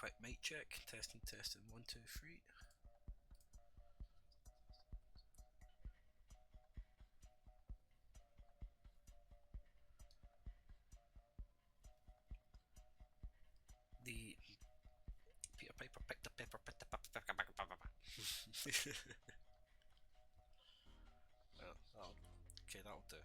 quick mic check. Testing, testing. 1, 2, 3. The Peter Piper picked a pepper, picked a pepper. Well, okay, that'll do.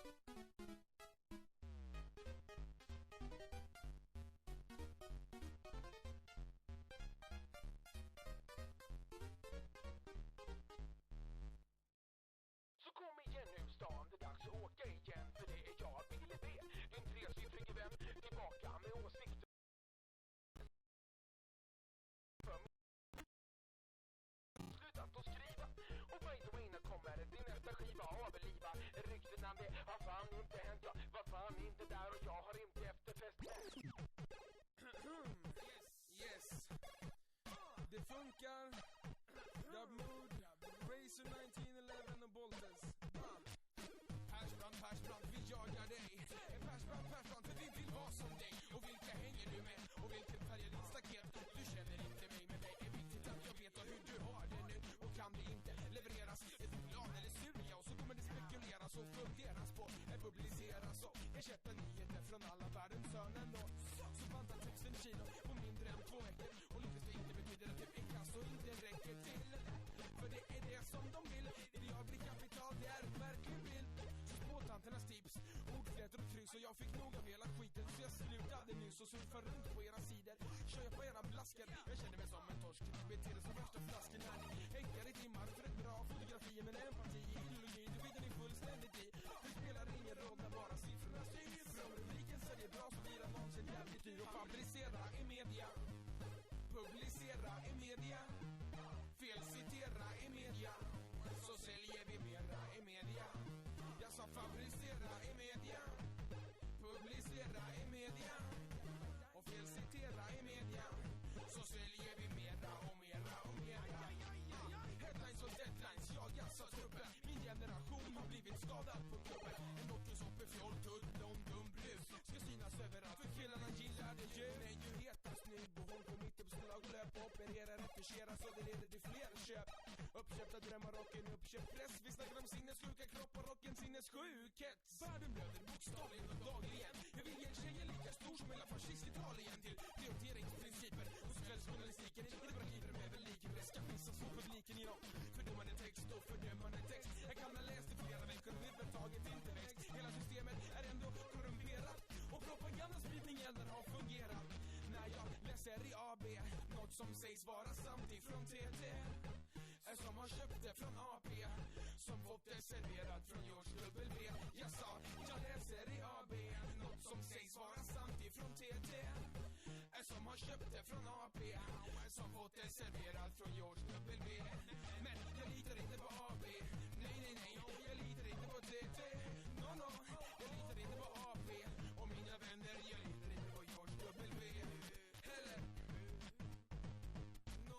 Så kom igen nu stan, det är dags att åka igen. För det är jag, Billy B, din tresiffrige vän, tillbaka med åsikter. Slutat att skriva. Och by the way, när kommer din nästa skiva? Avliva ryktena, det har fan inte hänt. Jag var fan inte där och jag har inte efterfest. Yes. Det funkar. Dub mood. Racer 1911 och Boltes. Persbrandt, vi jagar dig. Persbrandt, för vi vill vara som dig. Och vilka hänger du med? Och vilken färg är ditt staket? Du känner inte mig, men det är viktigt att jag vet hur du har det nu. Och kan det inte levereras, är du glad eller sur? Ja, och så kommer det spekuleras och funderas på publiceras och ersätta nyheter från alla världens hörnen. Och så bantar 1000 kilo på mindre än 2 veckor. Och lyckas det inte betyder att det är kass och inte räcker till. För det är det som de vill. Ideal blir kapital, det är ett verklig bild. Så spåtanternas tips, ordflätor och kryss. Och jag fick nog av hela skiten, så jag slutade nyss och surfar runt på era sidor. Kör jag på era blaskar, jag känner mig som en torsk. Beter det som värsta flasken när ni häckar i timmar för ett bra fotografi. Men empati, ideologi, det skiter ni fullständigt i. Det spelar ingen roll när bara siffrorna styr. För om rubriken säljer bra så blir annonsen jävligt dyr. Och fabricera i media, publicera i media, felcitera i media, så säljer vi mera i media. Jag sa fabricera i media, publicera i media och felcitera i media, så säljer vi mera och mera och mera. Headlines och deadlines, jag gassar truppen. Min generation har blivit skadad på klubben. En dokusåpe, fjoll, tull, blond, dum, brus ska synas överallt, för killarna gillar det ju. Den är ju hetast snygg och hon på mitten på slag och löp och opererar, retuscherar så det leder till fler köp. Uppköpta drömmar och en uppköpt press. Vi snackar om sinnessjuka kroppar och en sinnessjukhet. Världen blöder bokstavligen och dagligen. Jag vill ge en tjej är lika stor som hela fascist-Italien till prioriteringsprinciper hos kvällsjournalistiken. Inte bara kliver med väl likgräs ska finnas på publiken genom fördömande text och fördömande text. Jag kan ha läst det flera veckor och överhuvudtaget inte växt. Hela systemet är ändå korrumperat och propagandaspridningen den har fungerat. När jag läser i AB något som sägs vara sant ifrån TT, som har köpt det från AP, som fått det serverat från George W. Jag sa, jag läser i AB något som sägs vara sant ifrån TT, som har köpt det från AP, som fått det serverat från George W. Men jag litar inte på AB. Nej, jag litar inte på TT. No, jag litar inte på AP. Och mina vänner, jag litar inte på George W. Heller. No.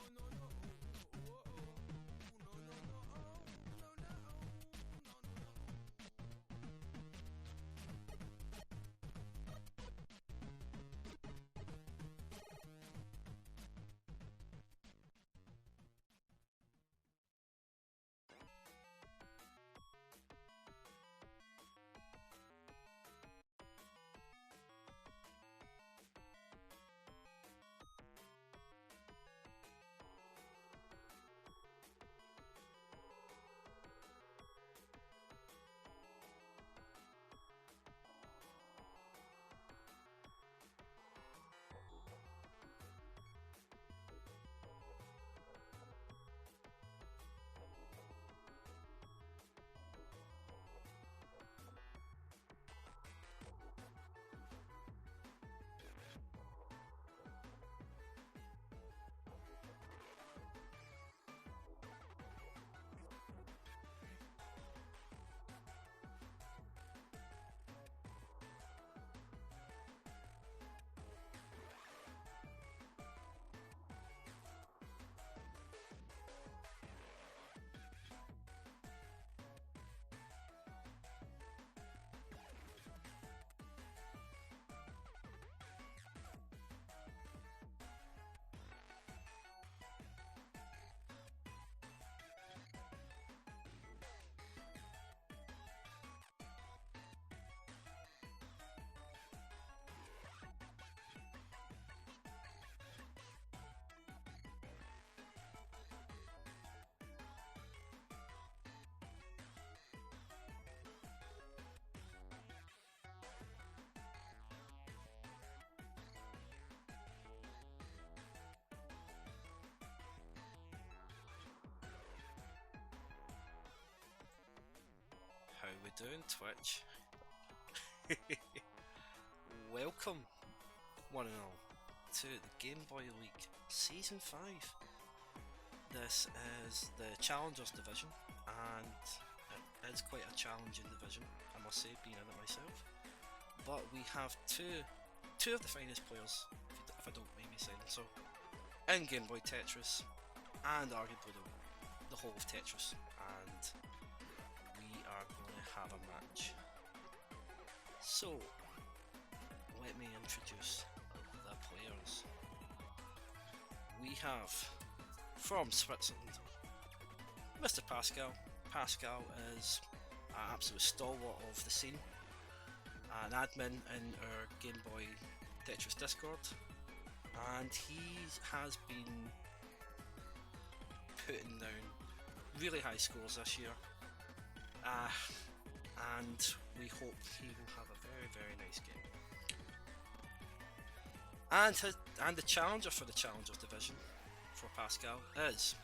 we doing, Twitch? Welcome, one and all, to the Game Boy League Season 5. This is the Challengers Division, and it is quite a challenging division, I must say, being in it myself. But we have two of the finest players, if I don't mind me saying so, in Game Boy Tetris, and arguably the whole of Tetris, and we are going to have a match. So, let me introduce the players. We have, from Switzerland, Mr. Pascal. Pascal is an absolute stalwart of the scene, an admin in our Game Boy Tetris Discord, and he has been putting down really high scores this year, and we hope he will have a very, very nice game. And the challenger for the Challengers Division for Pascal is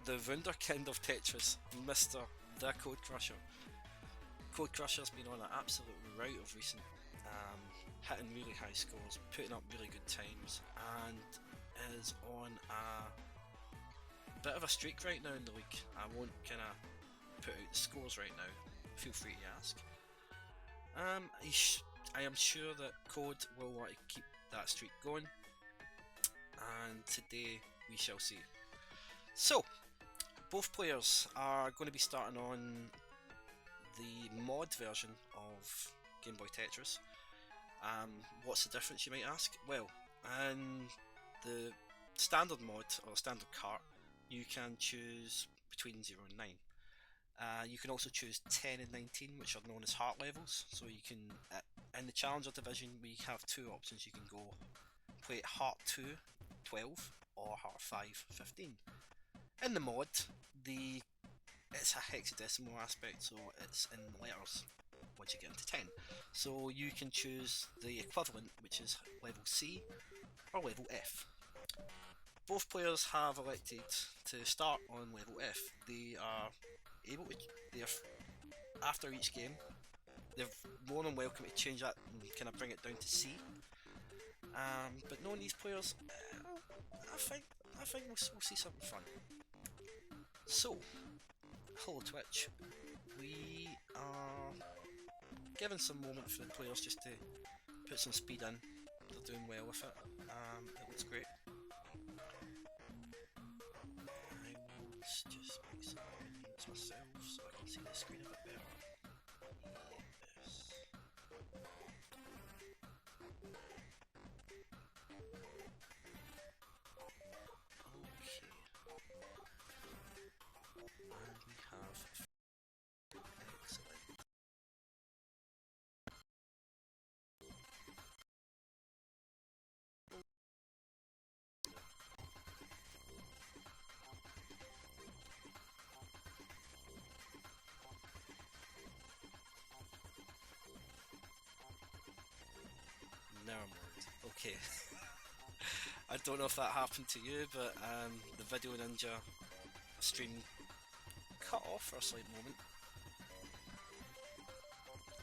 the Wunderkind of Tetris, Mr. The CodeCrusher. CodeCrusher's been on an absolute rout of recent, hitting really high scores, putting up really good times, and is on a bit of a streak right now in the league. I won't kind of put out the scores right now, feel free to ask. I am sure that Code will want to keep that streak going, and today we shall see. So, both players are going to be starting on the mod version of Game Boy Tetris. What's the difference, you might ask? Well, in the standard mod, or standard cart, you can choose between 0 and 9. You can also choose 10 and 19, which are known as heart levels. So you can, in the Challenger division, we have two options. You can go play at heart 2, 12, or heart 5, 15. In the mod, it's a hexadecimal aspect, so it's in letters once you get into 10. So you can choose the equivalent, which is level C or level F. Both players have elected to start on level F. They are able to, after each game, they're more than welcome to change that and kind of bring it down to C. But knowing these players, I think we'll see something fun. So, hello Twitch. We are giving some moment for the players just to put some speed in. They're doing well with it. It looks great. I will just make some notes myself so I can see the screen a bit better. Yes. Okay. And we have excellent. Never mind. Okay. I don't know if that happened to you, but the Video Ninja stream cut off for a slight moment.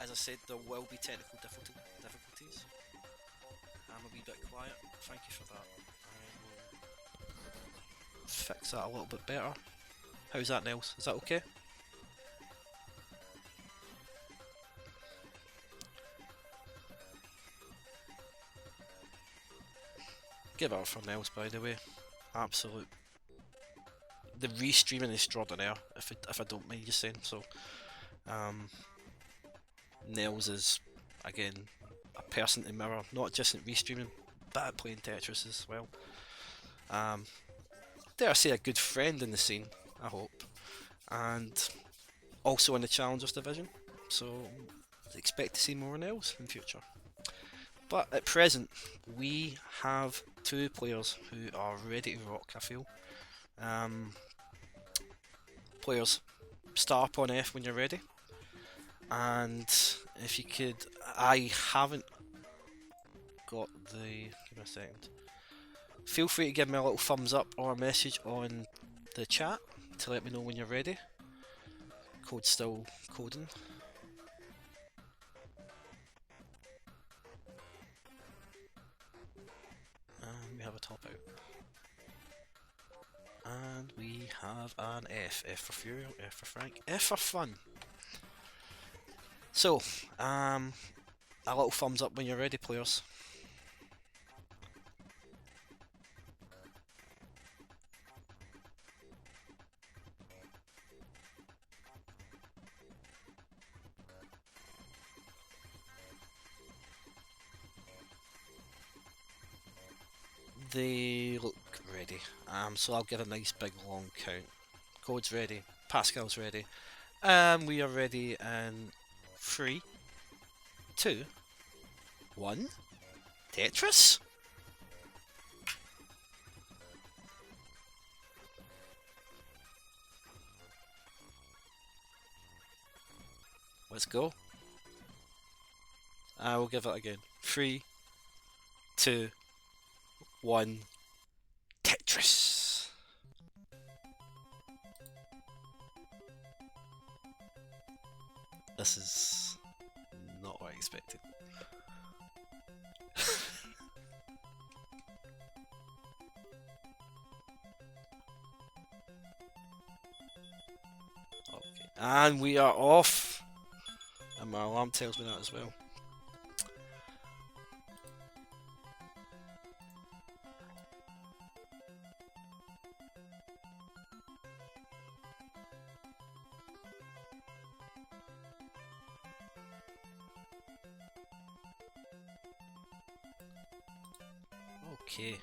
As I said, there will be technical difficulties. I'm a wee bit quiet. Thank you for that. I will fix that a little bit better. How's that, Nels? Is that okay? Give it up for Nels, by the way. Absolute. The restreaming is extraordinaire, if I don't mind you saying so. Nels is, again, a person to mirror, not just at restreaming, but at playing Tetris as well. Dare I say, a good friend in the scene, I hope. And also in the Challengers division, so expect to see more Nels in future. But at present, we have two players who are ready to rock, I feel. Players, start up on F when you're ready. And if you could, I haven't got the, give me a second. Feel free to give me a little thumbs up or a message on the chat to let me know when you're ready. Code's still coding. And we have a top out. And we have an F. F for Furiel, F for Frank, F for Fun. So, a little thumbs up when you're ready, players. They look ready. So I'll give a nice big long count. Code's ready. Pascal's ready. We are ready in 3, 2, 1. Tetris? Let's go. I will give it again. 3, 2, 1. Tetris. This is not what I expected. Okay, and we are off. And my alarm tells me that as well. Okay,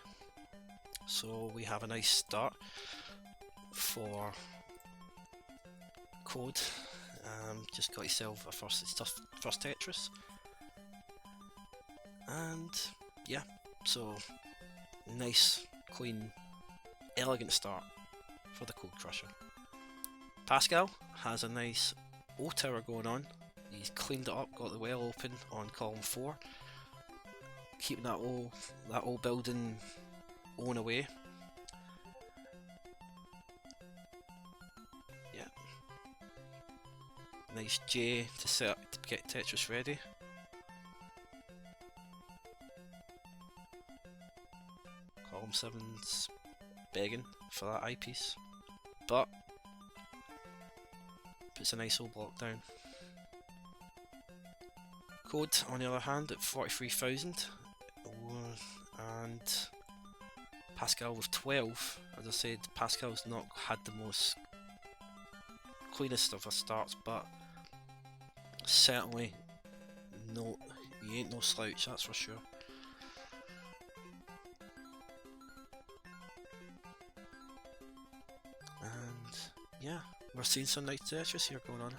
so we have a nice start for Code. Just got yourself a first Tetris, and yeah, so nice, clean, elegant start for the CodeCrusher. Pascal has a nice O tower going on. He's cleaned it up, got the well open on column 4. Keeping that old building on away. Yeah. Nice J to set up to get Tetris ready. Column 7's begging for that eyepiece, but puts a nice old block down. Code, on the other hand, at 43,000. And Pascal with 12. As I said, Pascal's not had the most cleanest of her starts, but certainly no, he ain't no slouch, that's for sure. And yeah, we're seeing some nice Tetris here going on.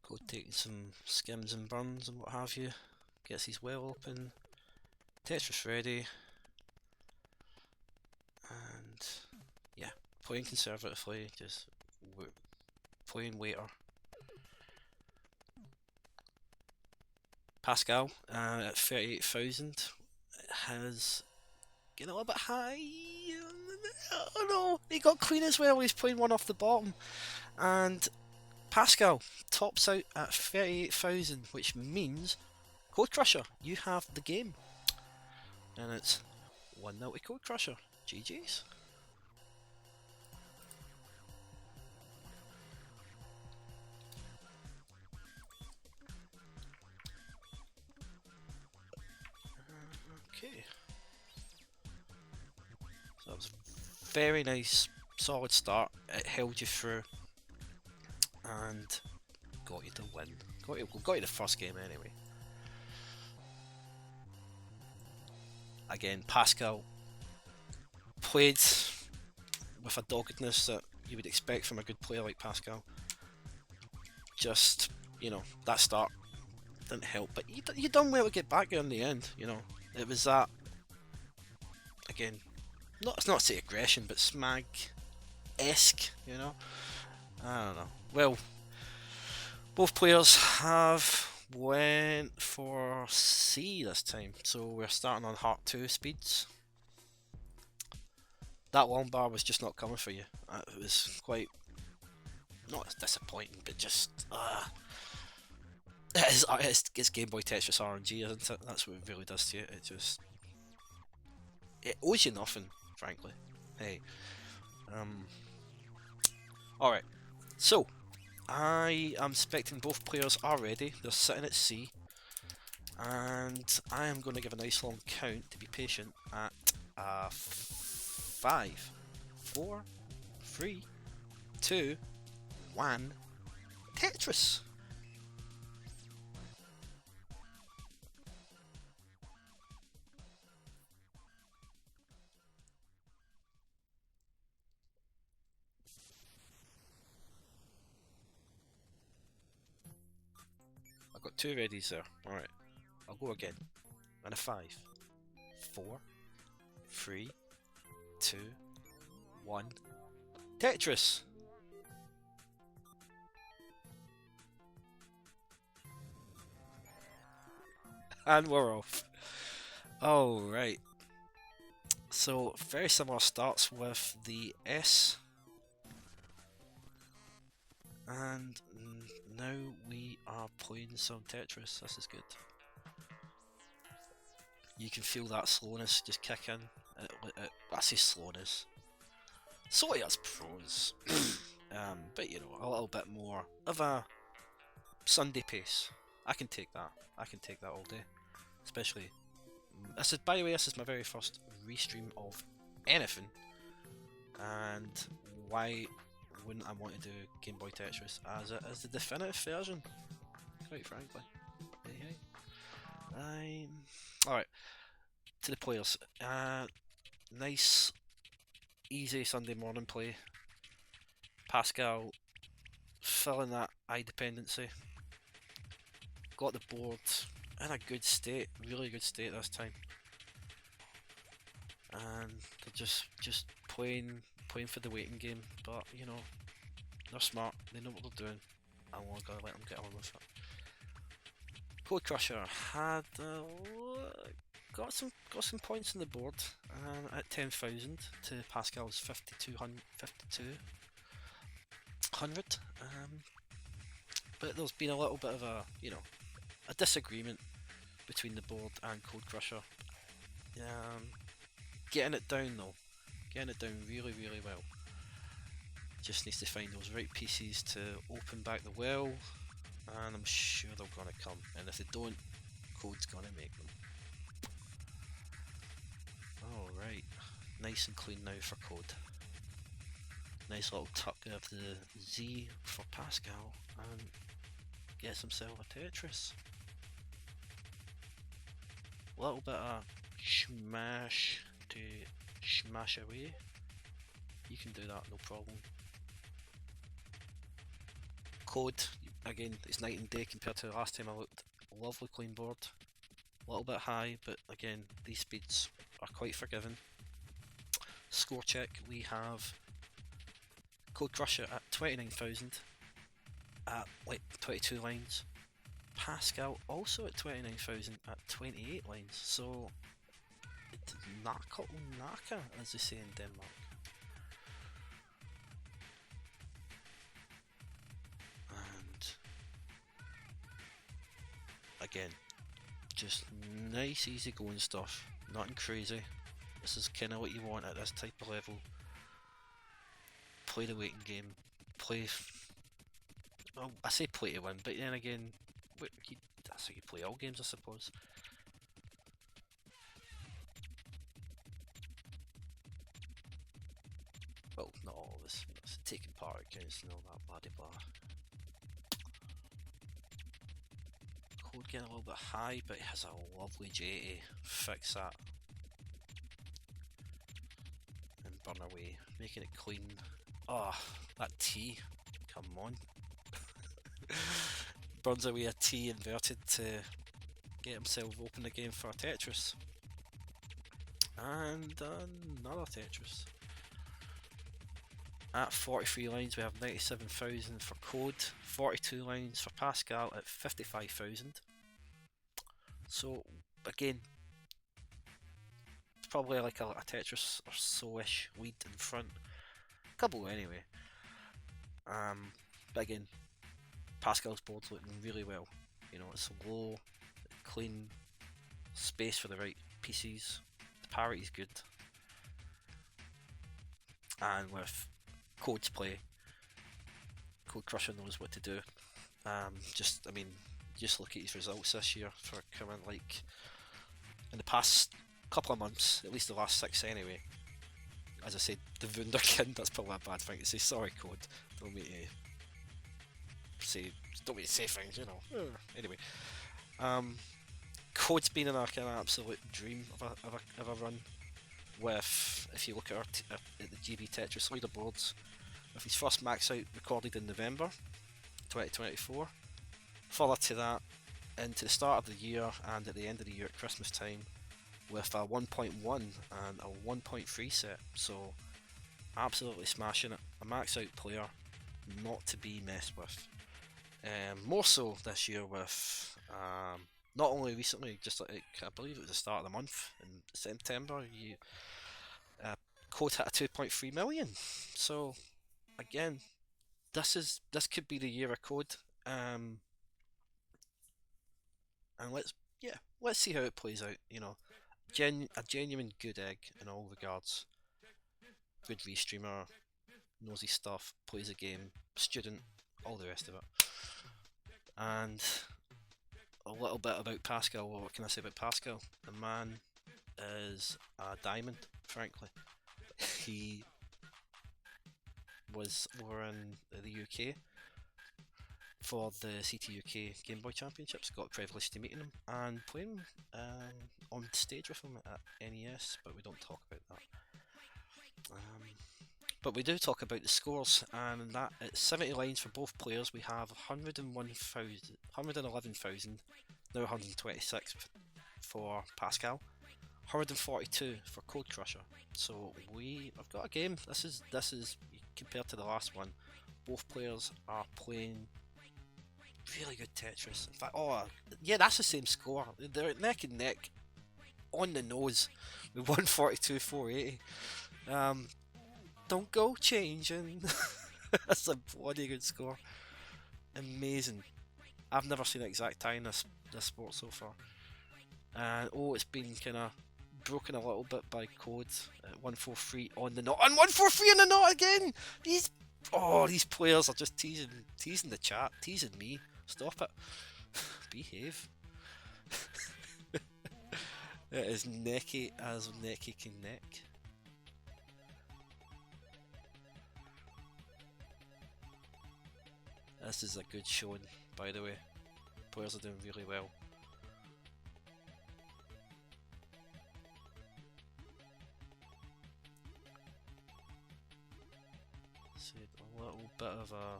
Code taking some skims and burns and what have you. Gets his well open. Tetris ready. And yeah, playing conservatively, just playing waiter. Pascal at 38,000 has getting a little bit high. Oh no, he got clean as well. He's playing one off the bottom, and Pascal tops out at 38,000, which means CodeCrusher, you have the game, and it's 1-0 to CodeCrusher. GG's. Okay. So that was a very nice, solid start. It held you through and got you to win. Got you the first game anyway. Again, Pascal played with a doggedness that you would expect from a good player like Pascal. Just, you know, that start didn't help, but you done well to get back there in the end. You know, it was that, again, it's not to say aggression, but smag-esque, you know. I don't know. Well, both players have went for C this time, so we're starting on Heart 2 speeds. that long bar was just not coming for you. It was quite, not disappointing, but just it's Game Boy Tetris RNG, isn't it? That's what it really does to you. It owes you nothing, frankly. Hey, all right. So I am expecting both players are ready. They're sitting at C, and I am going to give a nice long count to be patient at 5, 4, 3, 2, 1. Tetris. I've got 2 readies there. Alright, I'll go again. And a 5, 4, 3, 2, 1. Tetris! And we're off. Alright. So, very similar starts with the S. And now we are playing some Tetris. This is good. You can feel that slowness just kick in. I say slowness. So it has pros. But you know, a little bit more of a Sunday pace. I can take that. I can take that all day. Especially, this is, by the way, this is my very first restream of anything. And why wouldn't I want to do Game Boy Tetris as it is the definitive version? Quite frankly. Hey. Alright, to the players. Nice, easy Sunday morning play. Pascal filling that eye dependency. Got the board in a good state, really good state this time. And they're just playing for the waiting game, but you know, they're smart, they know what they're doing. I want to let them get on with it. CodeCrusher had got some points on the board at 10,000 to Pascal's 5,200. But there's been a little bit of a disagreement between the board and CodeCrusher. Getting it down though, getting it down really well. Just needs to find those right pieces to open back the well, and I'm sure they're gonna come. And if they don't, Code's gonna make them. Alright, nice and clean now for Code. Nice little tuck of the Z for Pascal, and gets himself a Tetris. A little bit of smash to smash away. You can do that, no problem. Code, again, it's night and day compared to the last time I looked. Lovely clean board. A little bit high, but again, these speeds are quite forgiving. Score check, we have CodeCrusher at 29,000 at like 22 lines. Pascal also at 29,000 at 28 lines. So it's naka, as they say in Denmark. And again, just nice, easy going stuff. Nothing crazy. This is kind of what you want at this type of level. Play the waiting game. Play. Well, I say play to win, but then again, that's how you play all games, I suppose. Well, not all of us. It's taking part counts and all that blah de blah. Code getting a little bit high, but it has a lovely J to fix that. And burn away, making it clean. Oh, that T. Come on. Burns away a T inverted to get himself open again for a Tetris. And another Tetris. At 43 lines we have 97,000 for Code, 42 lines for Pascal at 55,000. So again, probably like a Tetris or so-ish lead in front. Couple anyway. But again, Pascal's board's looking really well. You know, it's low, clean, space for the right pieces. The parity's good. And with Code's play, CodeCrusher knows what to do. I mean, just look at his results this year for coming like in the past couple of months, at least the last 6 anyway. As I said, the Wunderkind, that's probably a bad thing to say. Sorry, Code. Don't mean to say things, you know. Anyway, Code's been in a kind of absolute dream of a run. With, if you look at at the GB Tetris leaderboards, with his first max out recorded in November 2024. Further to that, into the start of the year and at the end of the year at Christmas time, with a 1.1 and a 1.3 set. So absolutely smashing it. A max out player, not to be messed with. More so this year with not only recently, just like I believe it was the start of the month in September, Code hit a 2.3 million. So again, this could be the year of Code. And let's see how it plays out. You know, a genuine good egg in all regards. Good restreamer, knows his stuff, plays a game, student, all the rest of it. And a little bit about Pascal. What can I say about Pascal? The man is a diamond, frankly. He was over in the UK for the CT UK Game Boy Championships. Got the privilege to meeting him and playing on stage with him at NES, but we don't talk about that. But we do talk about the scores, and that at 70 lines for both players we have 111,000, now 126 for Pascal, 142 for CodeCrusher. So I've got a game. This is compared to the last one. Both players are playing really good Tetris. In fact, that's the same score. They're neck and neck, on the nose, with 142, 480. Don't go changing. That's a bloody good score. Amazing. I've never seen an exact tie in this sport so far. And it's been kind of broken a little bit by Code at 143 on the knot, and 143 on the knot again. These players are just teasing the chat, teasing me. Stop it. Behave. It is necky as necky can neck. This is a good showing, by the way. Players are doing really well. So a little bit of a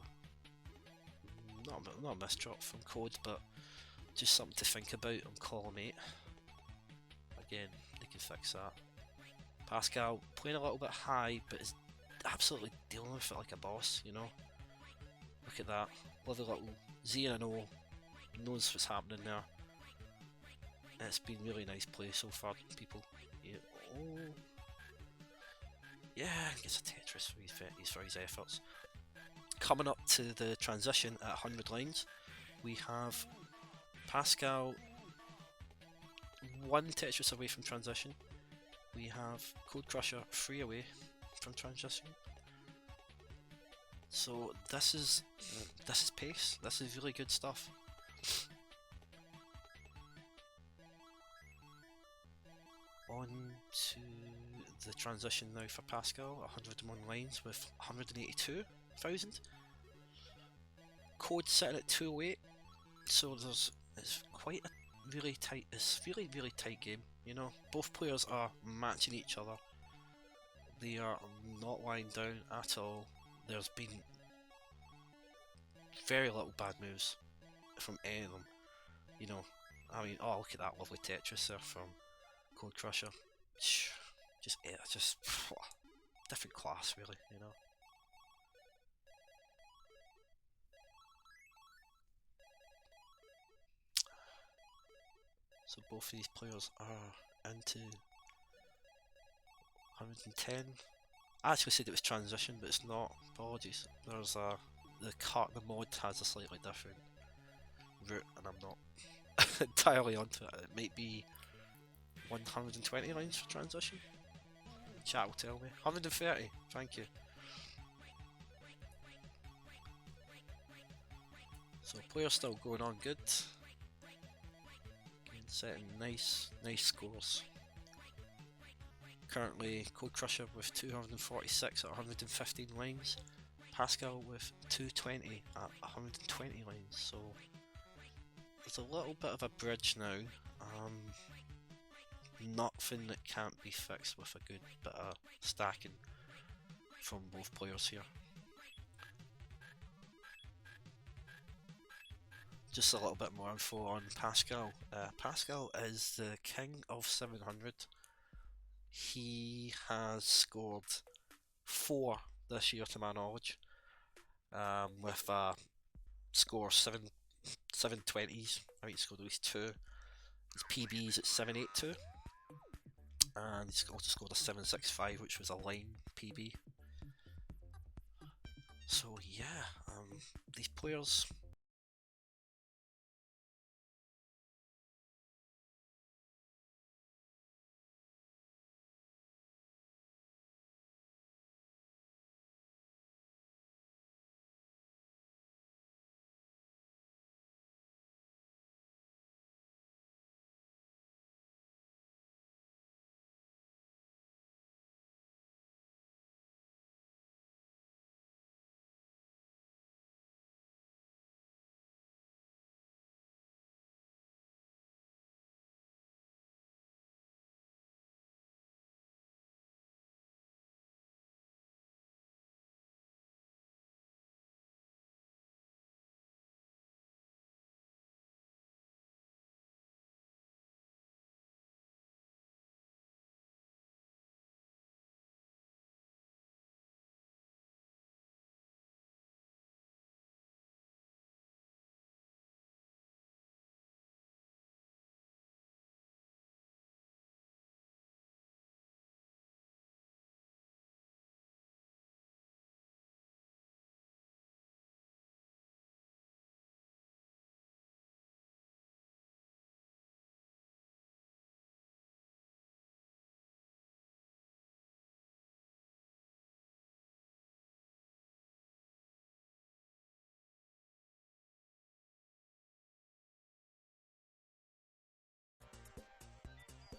not a misdrop from Code, but just something to think about on column 8. Again, they can fix that. Pascal playing a little bit high, but is absolutely dealing with it like a boss, you know. Look at that, lovely little Z and an O, knows what's happening there. It's been really nice play so far, people. Yeah, gets a Tetris for his efforts. Coming up to the transition at 100 lines, we have Pascal 1 Tetris away from transition. We have CodeCrusher 3 away from transition. So this is pace. This is really good stuff. On to the transition now for Pascal, 101 lines with 182,000. Code sitting at 208, so it's quite a really tight game. You know, both players are matching each other. They are not lying down at all. There's been very little bad moves from any of them. You know, I mean, look at that lovely Tetris there from CodeCrusher. Just different class, really. You know. So both of these players are into 110. I actually said it was transition, but it's not. Apologies. There's the mod has a slightly different route, and I'm not entirely onto it. It might be 120 lines for transition. Chat will tell me. 130. Thank you. So players still going on good. Again, setting nice scores. Currently CodeCrusher with 246 at 115 lines. Pascal with 220 at 120 lines. So there's a little bit of a bridge now. Nothing that can't be fixed with a good bit of stacking from both players here. Just a little bit more info on Pascal. Pascal is the king of 700. He has scored 4 this year to my knowledge, with a score 720s. I think he scored at least 2. His PB is at 782, and he's also scored a 765, which was a line PB. So yeah, these players.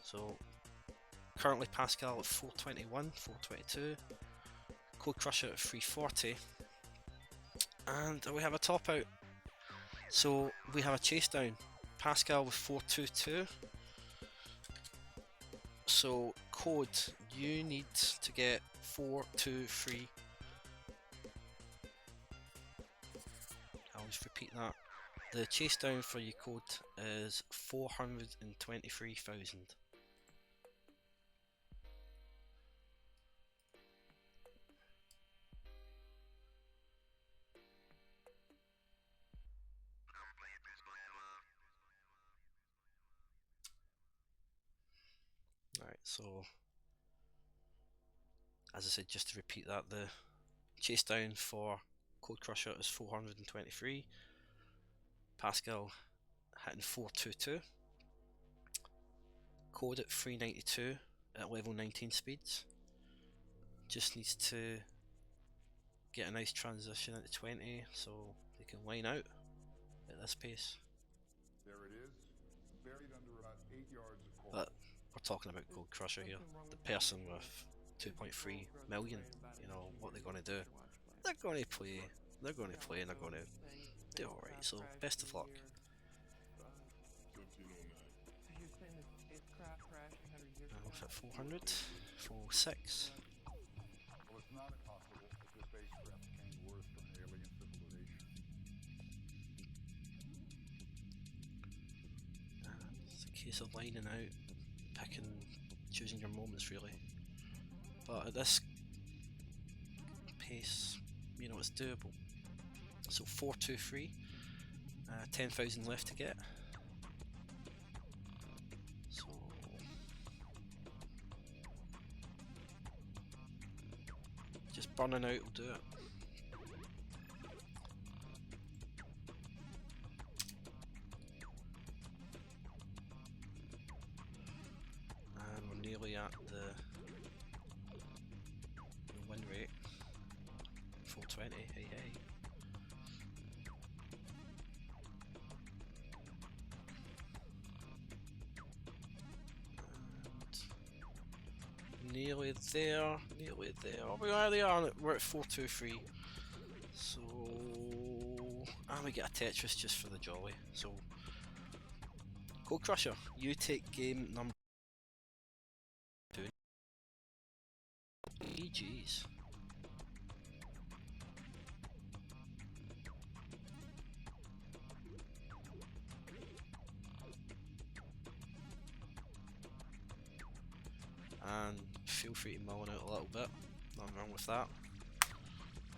So currently Pascal at 421, 422, CodeCrusher at 340, and we have a top out. So we have a chase down. Pascal with 422. So Code, you need to get 423. I'll just repeat that. The chase down for your Code is 423,000. Alright, so as I said, just to repeat that, the chase down for CodeCrusher is 423. Pascal hitting 422. Code at 392 at level 19 speeds. Just needs to get a nice transition into 20 so they can line out at this pace. There it is, buried under about 8 yards of coal. But we're talking about CodeCrusher here. The person with 2.3 million, you know, what they're going to do. They're going to play, and they're going to do alright, so best of luck. I'll hit 400, 406. Well, it's not impossible that this spacecraft came worse from alien civilization. It's a case of lining out, picking, choosing your moments really. But at this pace, you know, it's doable. So 423, 10,000 left to get. So burning out will do it. And we're nearly at the win rate. 420, hey hey. And nearly there, nearly there. We are there, we're at 423. So, and we get a Tetris just for the jolly. So, CodeCrusher, you take game number 2. GG's. And feel free to mull it out a little bit. Nothing wrong with that.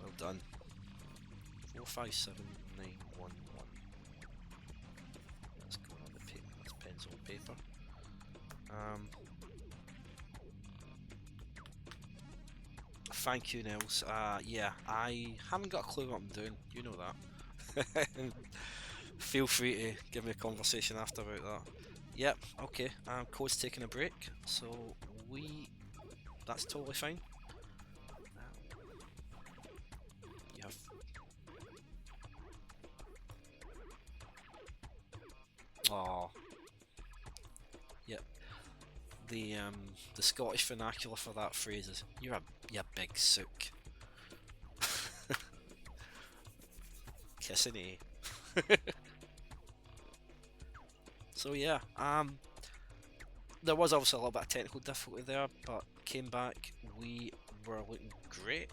Well done. 457911. Let's go on the paper. That's pencil and paper. Thank you, Nels. Yeah, I haven't got a clue what I'm doing. You know that. Feel free to give me a conversation after about that. Yep. Okay. Code's taking a break, so that's totally fine. You have. Oh. Yep. The Scottish vernacular for that phrase is "you're a big sook." Kissing eh? So yeah, there was obviously a little bit of technical difficulty there, but came back. We were looking great.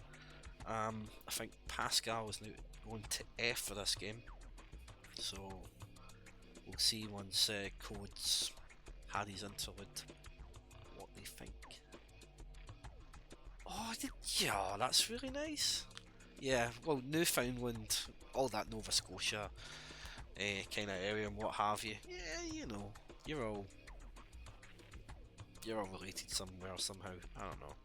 I think Pascal is now going to F for this game, so we'll see once Code's had his interlude what they think. Oh, yeah, that's really nice. Yeah, well, Newfoundland, all that Nova Scotia kind of area and what have you. Yeah, you know, you're all related somewhere somehow. I don't know.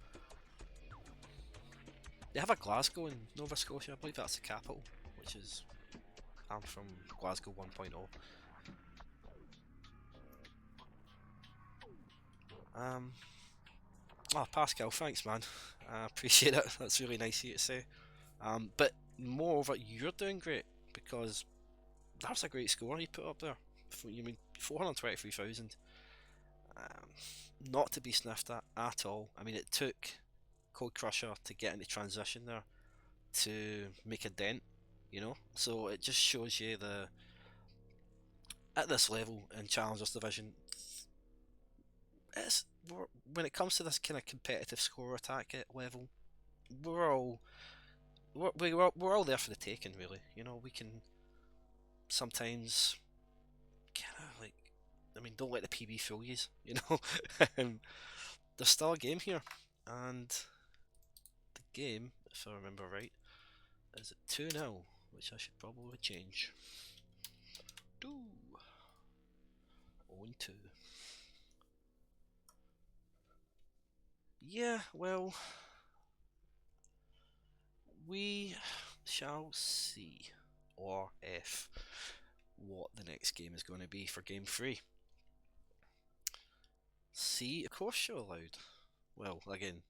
They have a Glasgow in Nova Scotia. I believe that's the capital, which is I'm from Glasgow 1.0. Oh, Pascal, thanks, man. I appreciate it. That's really nice of you to say. But moreover, you're doing great because that's a great score you put up there. You mean 423,000? Not to be sniffed at all. I mean, it took CodeCrusher to get into transition there to make a dent, you know. So it just shows you at this level in Challengers Division, when it comes to this kind of competitive score attack level, we're all we're all there for the taking, really. You know, we can sometimes kind of like, I mean, don't let the PB fool you, you know. There's still a game here, and the game, if I remember right, is at 2-0, which I should probably change. 0-2. Yeah, well, we shall see, or if, what the next game is going to be for game 3. See, of course you're allowed. Well, again,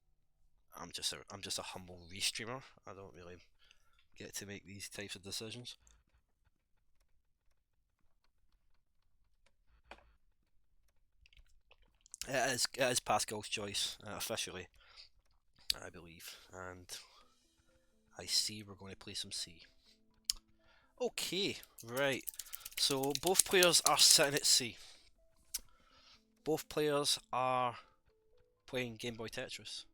I'm just a humble restreamer. I don't really get to make these types of decisions. It is Pascal's choice, officially, I believe, and I see we're going to play some C. Okay, right, so both players are sitting at C. Both players are playing Game Boy Tetris.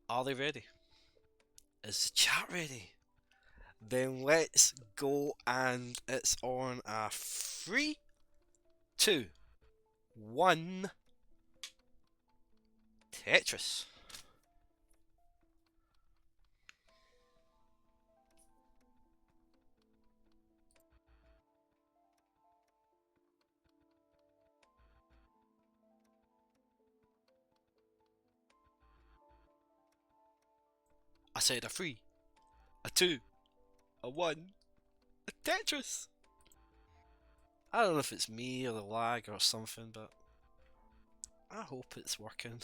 Are they ready? Is the chat ready? Then let's go, and it's on a 3, 2, 1, Tetris. said a 3, a 2, a 1, a Tetris! I don't know if it's me or the lag or something, but I hope it's working.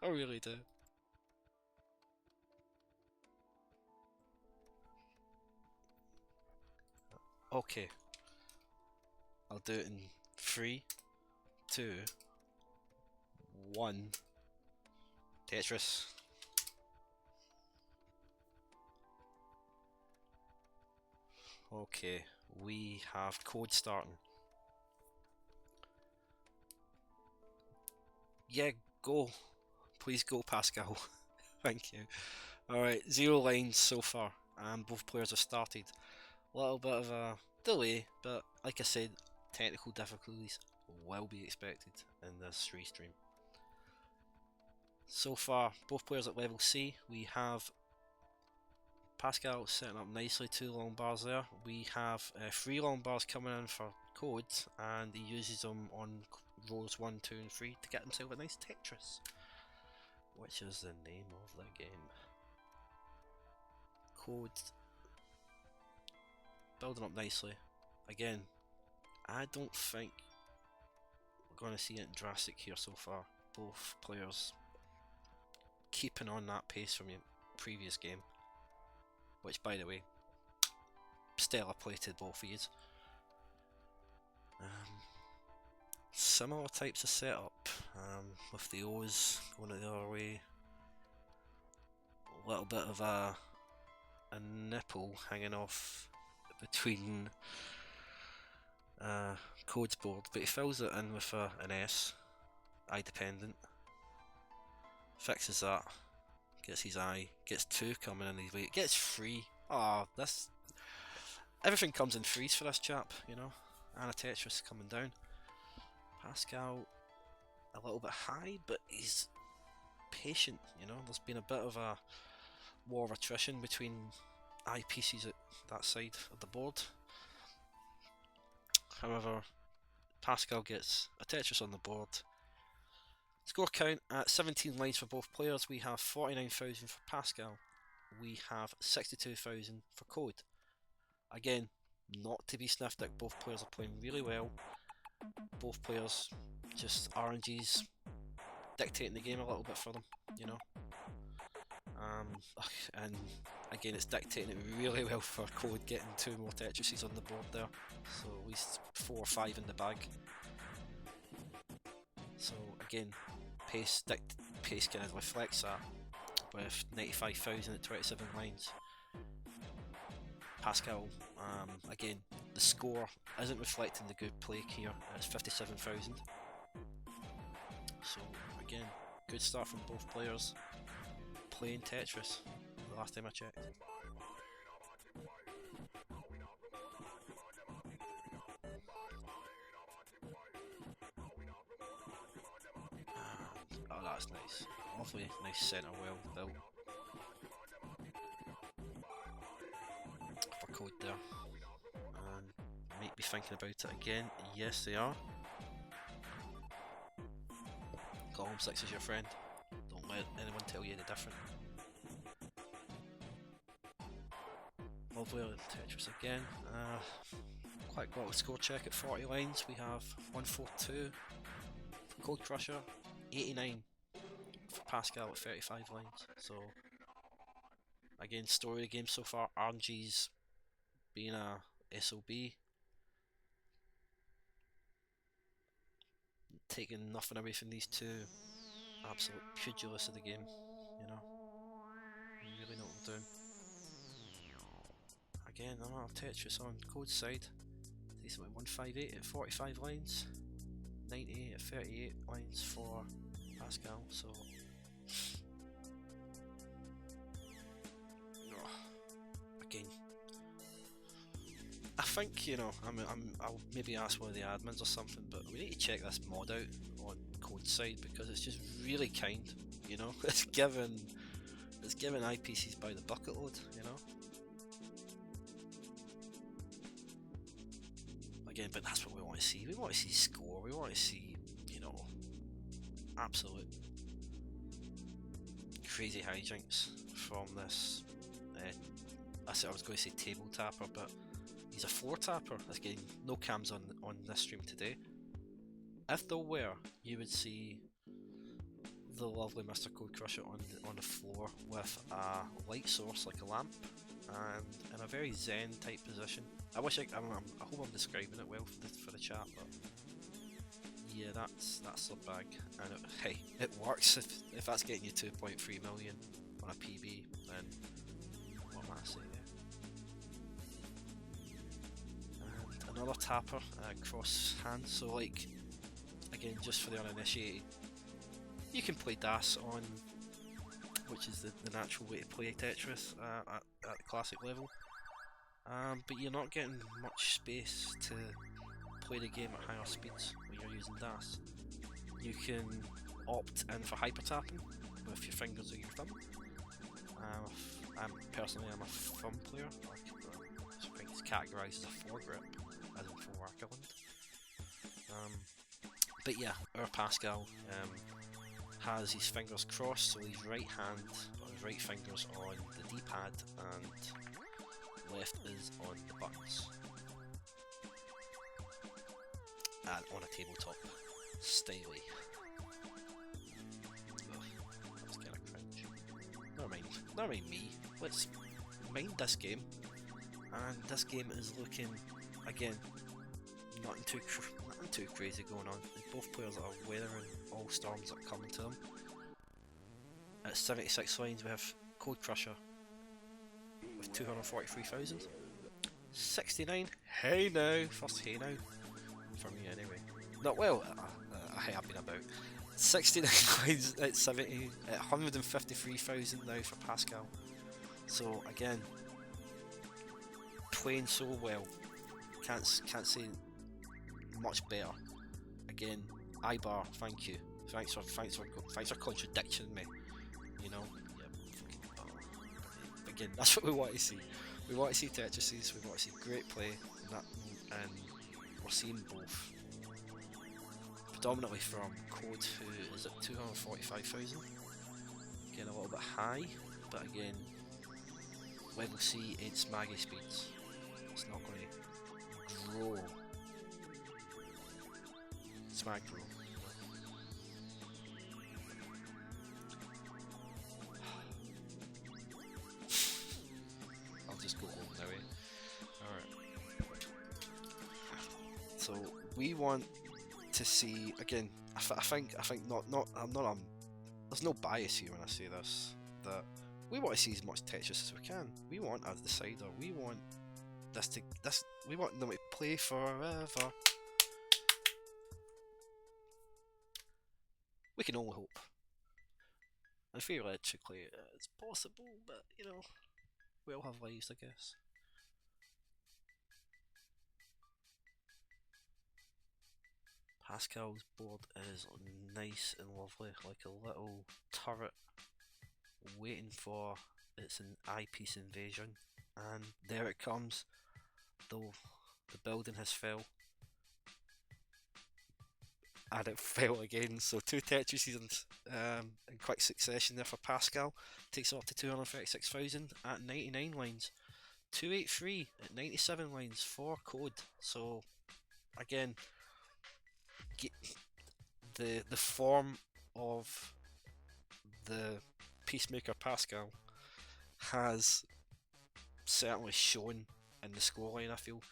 I really do. Okay. I'll do it in 3, 2, 1. Tetris. Okay, we have code starting. Yeah, go. Please go, Pascal. Thank you. Alright, 0 lines so far, and both players have started. A little bit of a delay, but like I said, technical difficulties will be expected in this restream. So far, both players at level C. We have Pascal setting up nicely, 2 long bars there. We have 3 long bars coming in for code, and he uses them on rows 1, 2 and 3 to get himself a nice Tetris, which is the name of the game. Code building up nicely. Again, I don't think we're going to see anything drastic here so far. Both players keeping on that pace from your previous game, which, by the way, stellar play to both of you. Similar types of setup, with the O's going the other way. A little bit of a nipple hanging off between Code's board, but he fills it in with an S, eye dependent. Fixes that, gets his eye, gets 2 coming in his way, gets 3. Ah, this everything comes in 3s for this chap, you know. And a Tetris coming down. Pascal a little bit high, but he's patient, you know. There's been a bit of a war of attrition between eyepieces at that side of the board. However, Pascal gets a Tetris on the board. Score count at 17 lines for both players. We have 49,000 for Pascal. We have 62,000 for Code. Again, not to be sniffed at. Both players are playing really well. Both players just RNGs dictating the game a little bit for them, you know. And again, it's dictating it really well for Code, getting 2 more Tetrises on the board there. So at least 4 or 5 in the bag. So again, pace kind of reflects that with 95,000 at 27 lines. Pascal, again, the score isn't reflecting the good play here. It's 57,000. So again, good start from both players. Playing Tetris, the last time I checked. Oh, that's nice. Lovely, nice centre, well built. For Code there. And might be thinking about it again. Yes, they are. Column 6 is your friend. Don't let anyone tell you the different. Lovely Tetris again. Quite got a score check at 40 lines. We have 142 for CodeCrusher, 89 for Pascal at 35 lines. So again, story of the game so far, RNG's being a SOB, taking nothing away from these two absolute pugilists of the game, you know. You really know what they're doing. Again, another Tetris on Code's side. Decent with 158 at 45 lines, 98 at 38 lines for Pascal. So again, I think, you know, I'll maybe ask one of the admins or something, but we need to check this mod out on Code's side because it's just really kind, you know. It's given eyepieces by the bucket load, you know. Again, but that's what we want to see. We want to see score. We want to see, you know, absolute crazy hijinks from this. I was going to say table tapper, but he's a floor tapper. That's getting no cams on this stream today. If there were, you would see the lovely Mr. CodeCrusher on the floor with a light source like a lamp, and in a very zen type position. I hope I'm describing it well for the chat, but yeah, that's Subbag, and hey, it works. If that's getting you 2.3 million on a PB, then what am I saying? And another tapper, cross hand. So like, again, just for the uninitiated, you can play DAS on, which is the natural way to play Tetris at the classic level, but you're not getting much space to play the game at higher speeds when you're using DAS. You can opt in for hyper tapping with your fingers or your thumb. I'm a thumb player. I think it's categorised as a foregrip, as in forearm. But yeah, our Pascal has his fingers crossed, so his right hand or his right finger's on the D-pad and left is on the buttons. And on a tabletop. Styly. Ugh, that's kinda cringe. Never mind me. Let's mind this game. And this game is looking, again, nothing too crazy going on. Both players are weathering all storms that are coming to them. At 76 lines we have CodeCrusher with 243,000. 69, hey now, first hey now, for me anyway. Not well, I have been about. 69 lines at 70, at 153,000 now for Pascal. So again, playing so well, can't say much better. Again, Ibar, thank you. Thanks for contradicting me. You know, again, that's what we want to see. We want to see Tetrises, we want to see great play, and we're seeing both. Predominantly from Code, who is at 245,000. Again, a little bit high, but again, level C ain't smaggy speeds. It's not going to grow. Smag grow. I'll just go home now, Alright. So we want to see, again, I think there's no bias here when I say this, that we want to see as much Tetris as we can. We want, as the decider, we want we want them to play forever. We can only hope. And theoretically it's possible, but you know, we all have lives, I guess. Pascal's board is nice and lovely, like a little turret waiting for its eyepiece invasion, and there it comes, though the building has fell, and it fell again. So two Tetrises in quick succession there for Pascal. Takes it up to 236,000 at 99 lines. 283 at 97 lines for Code. So again, the form of the Peacemaker Pascal has certainly shown in the scoreline, I feel,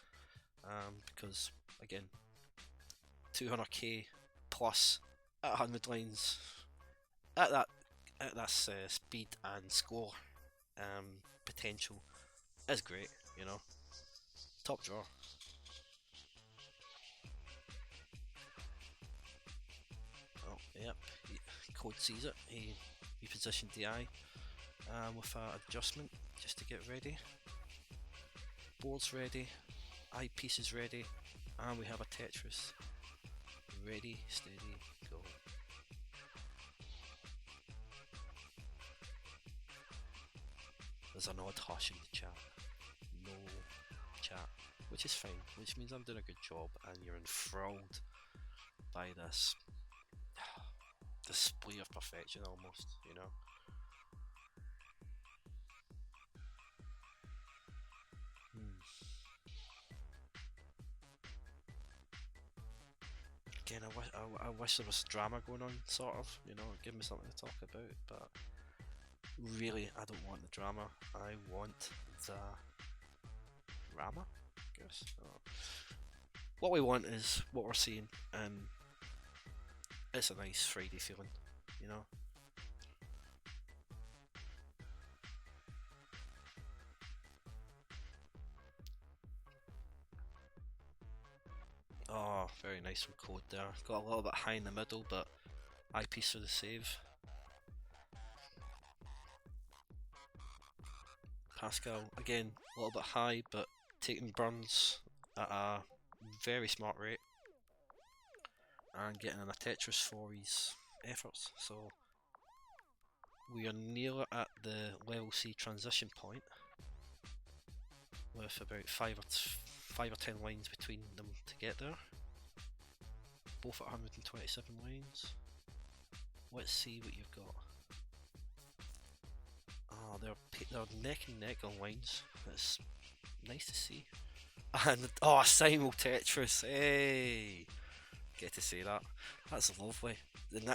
because again, 200k plus at 100 lines at that speed and score potential is great, you know. Top drawer. Oh, yep, Code sees it. He positioned the eye with an adjustment just to get ready. Board's ready, eyepiece is ready, and we have a Tetris. Ready, steady, go. There's an odd hush in the chat. No chat, which is fine, which means I'm doing a good job and you're enthralled by this display of perfection almost, you know. again, I wish there was drama going on, sort of, you know, give me something to talk about, but really, I don't want the drama. I want the drama, I guess. What we want is what we're seeing, and it's a nice Friday feeling, you know. Oh, very nice from Code there. Got a little bit high in the middle, but eyepiece for the save. Pascal, again, a little bit high, but taking burns at a very smart rate. And getting in a Tetris for his efforts. So we are nearly at the level C transition point, with about 5 or 10 lines between them to get there. Both at 127 lines. Let's see what you've got. Oh, they're neck and neck on lines. That's nice to see. And oh, simul Tetris. Hey, get to see that. That's lovely.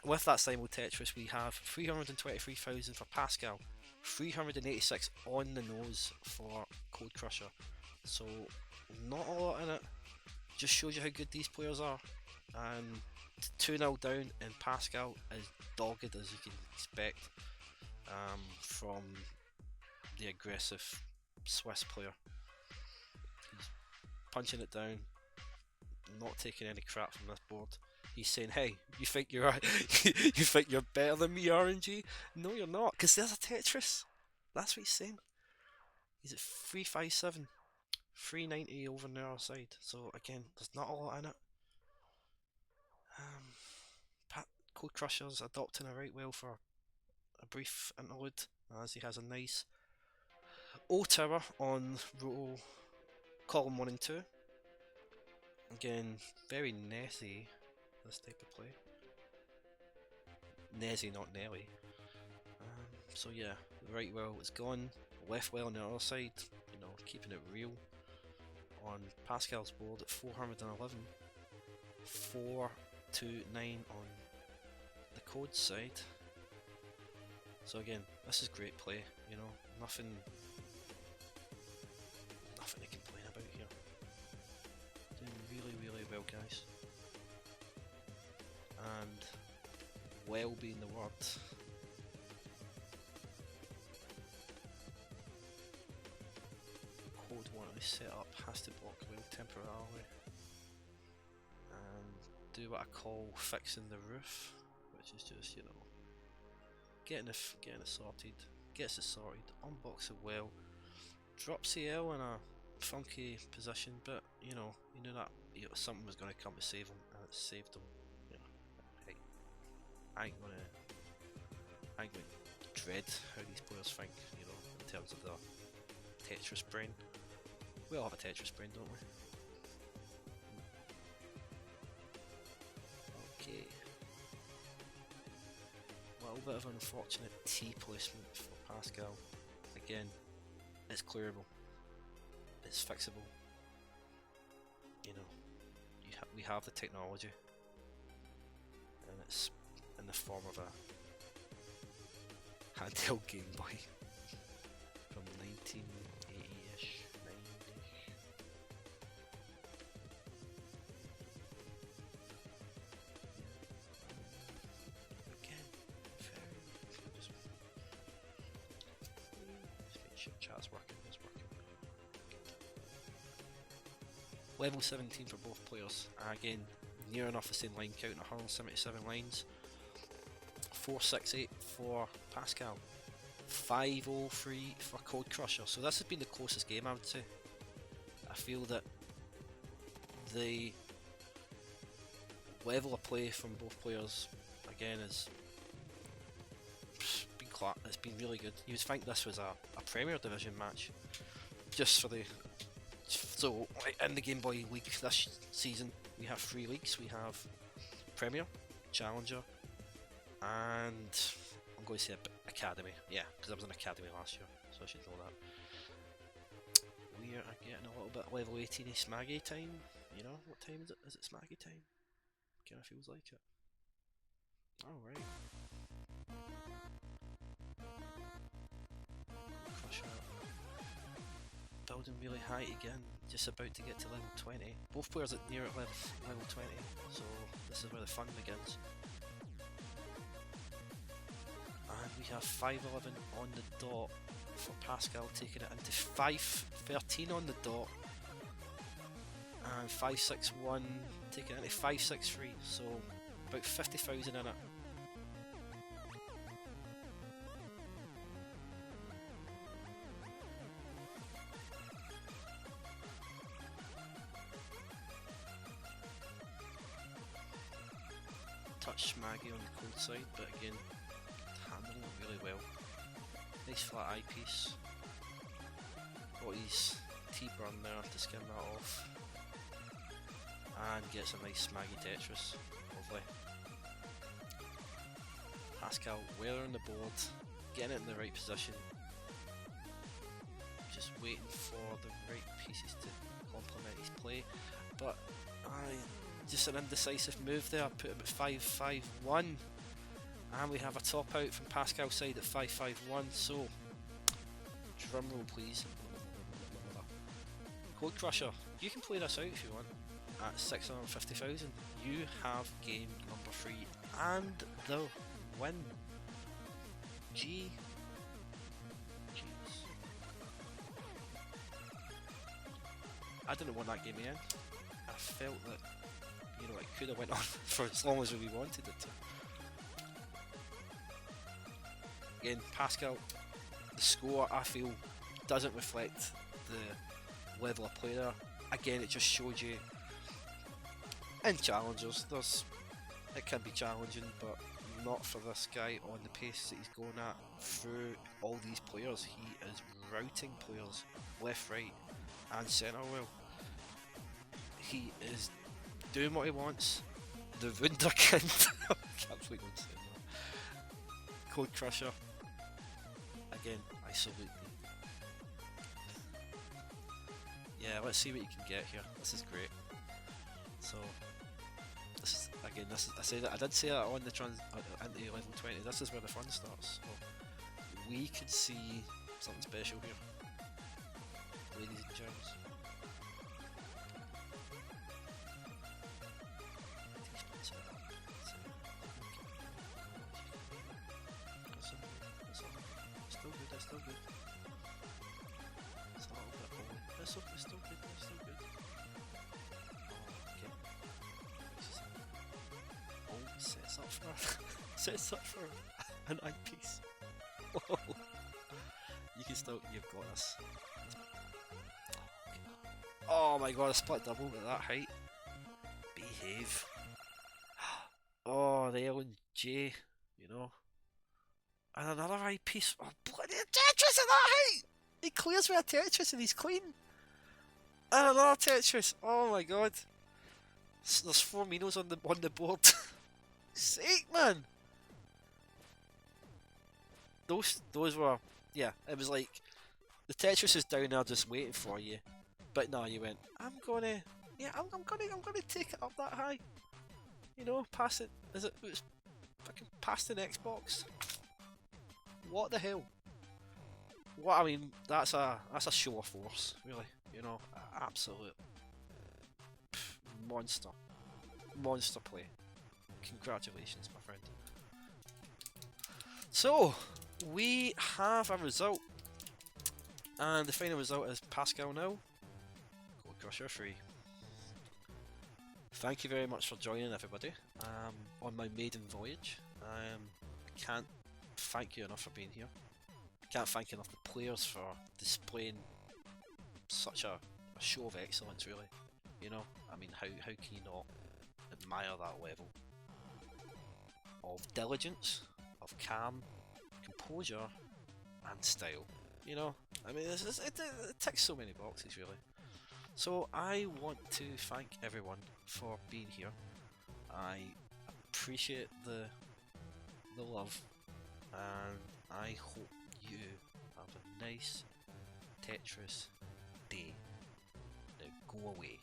With that simul Tetris, we have 323,000 for Pascal, 386 on the nose for CodeCrusher. So not a lot in it. Just shows you how good these players are. And 2-0 down, and Pascal is dogged as you can expect from the aggressive Swiss player. He's punching it down, not taking any crap from this board. He's saying, "Hey, you think you're you think you're better than me, RNG? No, you're not, because there's a Tetris." That's what he's saying. He's at 357, 390 over on the other side. So again, there's not a lot in it. CodeCrusher's adopting it right well for a brief interlude, as he has a nice O tower on row column 1 and 2. Again, very Nessie, this type of play. Nessie, not Nelly. So yeah, right well it's gone, left well on the other side, you know, keeping it real. On Pascal's board at 411, 429 on the code side. So again, this is great play, you know, nothing to complain about here. Doing really, really well, guys. And well being the word. Code 1 I set up has to block well temporarily. And do what I call fixing the roof, which is just, you know, getting it sorted, gets it sorted, unbox it well, drops CL in a funky position, but you know, you knew that something was going to come to save him, and it saved him. You know, hey, I ain't gonna dread how these players think, you know, in terms of the Tetris brain. We all have a Tetris brain, don't we? Okay. A little bit of an unfortunate T placement for Pascal. Again, it's clearable. It's fixable. You know, we have the technology, and it's in the form of a handheld Game Boy from 1980-ish, 90-ish. Again, just make sure chat's working. It's working. Level 17 for both players. Again, near enough the same line count, 177 lines. 468 for Pascal. 503 for CodeCrusher. So this has been the closest game, I would say. I feel that the level of play from both players, again, is it's been really good. You would think this was a Premier Division match, just for the. So in the Game Boy League this season, we have 3 leagues. We have Premier, Challenger, and I'm going to say Academy. Yeah, because I was in Academy last year, so I should know that. We are getting a little bit level 18 Smaggy time. You know, what time is it? Is it Smaggy time? Kinda feels like it. Alright. Crusher. Building really high again, just about to get to level 20. Both players are near at level 20, so this is where the fun begins. And we have 511 on the dot for Pascal, taking it into 513 on the dot. And 561 taking it into 563, so about 50,000 in it. Touch smaggy on the cold side, but again, handling it really well. Nice flat eyepiece. Got his T-burn there to skim that off. And gets a nice smaggy Tetris. Lovely. Pascal weathering the board, getting it in the right position. Just waiting for the right pieces to complement his play. But just an indecisive move there, put him at 5-5-1. And we have a top out from Pascal's side at 5-5-1, so drum roll please. CodeCrusher, you can play this out if you want. At 650,000, you have game number 3 and the win. Jeez. I didn't want that game in. I felt that, you know, it could have went on for as long as we wanted it to. Again, Pascal, the score I feel doesn't reflect the level of play there. Again, it just showed you in challengers, it can be challenging, but not for this guy on the pace that he's going at through all these players. He is routing players left, right and centre well. He is doing what he wants. The Wunderkind. I can't believe I'm saying that. CodeCrusher. Again, I salute you. Yeah, let's see what you can get here. This is great. So, I did say that on the into level 20. This is where the fun starts. So we could see something special here, ladies and gents. Still good. It's still good. It's a little bit old. It's still good. It's still good. Sets up for an eyepiece. Whoa. You can still, you've got this. Oh my god, a split double at that height. Behave. Oh, the L and J, you know. And another eyepiece. Oh, bloody Tetris at that height! He clears with a Tetris and he's clean. And another Tetris. Oh my god. There's 4 Minos on the board. Sake, man! Those were, yeah, it was like the Tetris is down there just waiting for you, but no, you went, I'm gonna take it up that high, you know, pass it. It was fucking past an Xbox. What the hell? What, I mean, that's a show of force, really, you know, absolute monster play. Congratulations, my friend. So, we have a result. And the final result is Pascal now. CodeCrusher 3. Thank you very much for joining, everybody, on my maiden voyage. I can't thank you enough for being here. I can't thank enough the players for displaying such a show of excellence, really. You know, I mean, how can you not admire that level of diligence, of calm, composure, and style? You know, I mean, it ticks so many boxes, really. So I want to thank everyone for being here. I appreciate the love, and I hope you have a nice Tetris day. Now go away.